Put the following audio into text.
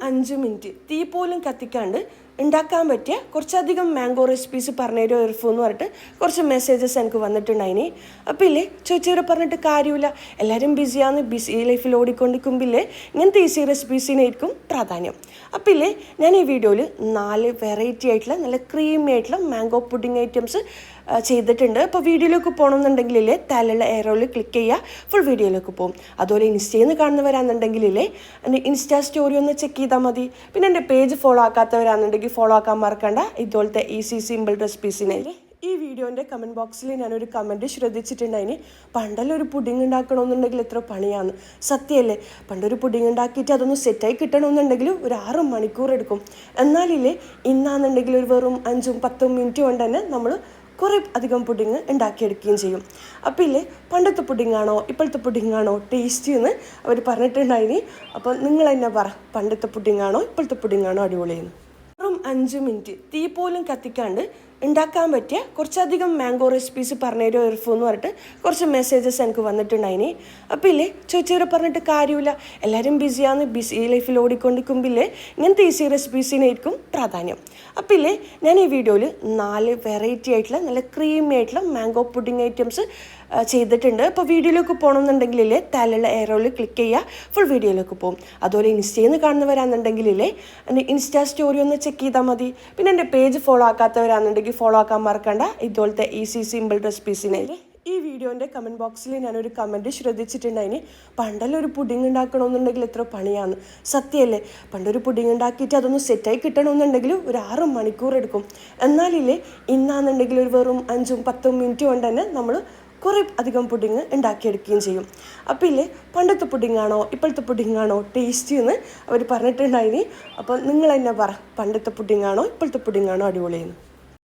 5 minute തീ പോലും കത്തിക്കാണ്ട് ഉണ്ടാക്കാൻ പറ്റിയ കുറച്ചധികം മാംഗോ റെസിപ്പീസ് പറഞ്ഞുതരുമോ ഇർഫു എന്ന് പറഞ്ഞിട്ട് കുറച്ച് മെസ്സേജസ് എനിക്ക് വന്നിട്ടുണ്ടായിനി. അപ്പോൾ ഇല്ലേ ചോദിച്ചവരെ പറഞ്ഞിട്ട് കാര്യമില്ല, എല്ലാവരും ബിസി ലൈഫിൽ ഓടിക്കൊണ്ടിരിക്കുമ്പില്ലേ ഇങ്ങനത്തെ ഈസി റെസിപ്പീസിനായിരിക്കും പ്രാധാന്യം. അപ്പോൾ ഇല്ലേ ഞാൻ ഈ വീഡിയോയിൽ 4 വെറൈറ്റി ആയിട്ടുള്ള നല്ല ക്രീമി ആയിട്ടുള്ള മാംഗോ പുഡിംഗ് ഐറ്റംസ് ചെയ്തിട്ടുണ്ട്. അപ്പോൾ വീഡിയോയിലേക്ക് പോകണമെന്നുണ്ടെങ്കിലേ താലുള്ള ഏറോയിൽ ക്ലിക്ക് ചെയ്യുക, ഫുൾ വീഡിയോയിലേക്ക് പോകും. അതുപോലെ ഇൻസ്റ്റയിൽ നിന്ന് കാണുന്നവരാണെന്നുണ്ടെങ്കിലേ എൻ്റെ ഇൻസ്റ്റാ സ്റ്റോറി ഒന്ന് ചെക്ക് ചെയ്താൽ മതി. പിന്നെ എൻ്റെ പേജ് ഫോളോ ആക്കാത്തവരാണെന്നുണ്ടെങ്കിൽ ഫോളോ ആക്കാൻ മറക്കണ്ട. ഇതുപോലത്തെ ഈസി സിമ്പിൾ റെസിപ്പീസിനായി ഈ വീഡിയോൻ്റെ കമൻറ്റ് ബോക്സിൽ ഞാനൊരു കമൻറ്റ് ശ്രദ്ധിച്ചിട്ടുണ്ടായിന്, പണ്ടല്ലൊരു പുഡിങ് ഉണ്ടാക്കണമെന്നുണ്ടെങ്കിൽ എത്ര പണിയാണ്. സത്യമല്ലേ, പണ്ടൊരു പുഡിങ് ഉണ്ടാക്കിയിട്ട് അതൊന്ന് സെറ്റായി കിട്ടണമെന്നുണ്ടെങ്കിൽ ഒരു 6 മണിക്കൂർ എടുക്കും. എന്നാലില്ലേ ഇന്നാണെന്നുണ്ടെങ്കിൽ ഒരു വെറും 5-10 മിനിറ്റ് കൊണ്ട് തന്നെ നമ്മൾ കുറേ അധികം പുഡിങ് ഉണ്ടാക്കിയെടുക്കുകയും ചെയ്യും. അപ്പോൾ ഇല്ലേ പണ്ടത്തെ പുഡിങ്ങാണോ ഇപ്പോഴത്തെ പുഡിങ്ങാണോ ടേസ്റ്റി എന്ന് അവർ പറഞ്ഞിട്ടുണ്ടായിനി. അപ്പോൾ നിങ്ങൾ തന്നെ പറ, പണ്ടത്തെ പുഡിങ്ങാണോ ഇപ്പോഴത്തെ പുഡിങ്ങാണോ അടിപൊളിയെന്ന്. വെറും 5 മിനിറ്റ് തീ പോലും കത്തിക്കാണ്ട് ഉണ്ടാക്കാൻ പറ്റിയ കുറച്ചധികം മാംഗോ റെസിപ്പീസ് പറഞ്ഞുതരുമോ ഇർഫു എന്ന് പറഞ്ഞിട്ട് കുറച്ച് മെസ്സേജസ് എനിക്ക് വന്നിട്ടുണ്ടായിനി. അപ്പോൾ ഇല്ലേ ചോദിച്ചവരെ പറഞ്ഞിട്ട് കാര്യമില്ല, എല്ലാവരും ബിസി ലൈഫിൽ ഓടിക്കൊണ്ടിരിക്കുമ്പില്ലേ ഇങ്ങനത്തെ ഈസി റെസിപ്പീസിനായിരിക്കും പ്രാധാന്യം. അപ്പോൾ ഇല്ലേ ഞാൻ ഈ വീഡിയോയിൽ 4 വെറൈറ്റി ആയിട്ടുള്ള നല്ല ക്രീമി ആയിട്ടുള്ള മാംഗോ പുഡിംഗ് ഐറ്റംസ് ചെയ്തിട്ടുണ്ട്. അപ്പോൾ വീഡിയോയിലേക്ക് പോകണമെന്നുണ്ടെങ്കിലേ താലുള്ള ഏറോയിൽ ക്ലിക്ക് ചെയ്യുക, ഫുൾ വീഡിയോയിലേക്ക് പോകും. അതുപോലെ ഇൻസ്റ്റയിൽ നിന്ന് കാണുന്നവരാണെന്നുണ്ടെങ്കിലേ എൻ്റെ ഇൻസ്റ്റാ സ്റ്റോറി ഒന്ന് ചെക്ക് ചെയ്താൽ മതി. പിന്നെ എൻ്റെ പേജ് ഫോളോ ആക്കാത്തവരാണെന്നുണ്ടെങ്കിൽ ഫോളോ ആക്കാൻ മറക്കണ്ട. ഇതുപോലത്തെ ഈസി സിമ്പിൾ റെസിപ്പീസിനായി ഈ വീഡിയോൻ്റെ കമൻറ്റ് ബോക്സിൽ ഞാനൊരു കമൻറ്റ് ശ്രദ്ധിച്ചിട്ടുണ്ടായിന്, പണ്ടല്ലൊരു പുഡിങ് ഉണ്ടാക്കണമെന്നുണ്ടെങ്കിൽ എത്ര പണിയാണ്. സത്യമല്ലേ, പണ്ടൊരു പുഡിങ് ഉണ്ടാക്കിയിട്ട് അതൊന്ന് സെറ്റായി കിട്ടണമെന്നുണ്ടെങ്കിൽ ഒരു 6 മണിക്കൂർ എടുക്കും. എന്നാലില്ലേ ഇന്നാണെന്നുണ്ടെങ്കിൽ ഒരു വെറും 5-10 മിനിറ്റ് കൊണ്ട് തന്നെ നമ്മൾ കുറേ അധികം പുഡിങ് ഉണ്ടാക്കിയെടുക്കുകയും ചെയ്യും. അപ്പോൾ ഇല്ലേ പണ്ടത്തെ പുഡിങ്ങാണോ ഇപ്പോഴത്തെ പുഡിങ്ങാണോ ടേസ്റ്റി എന്ന് അവർ പറഞ്ഞിട്ടുണ്ടായിനി. അപ്പോൾ നിങ്ങൾ തന്നെ പറ, പണ്ടത്തെ പുഡിങ്ങാണോ ഇപ്പോഴത്തെ പുഡിങ്ങാണോ അടിപൊളിയെന്ന്.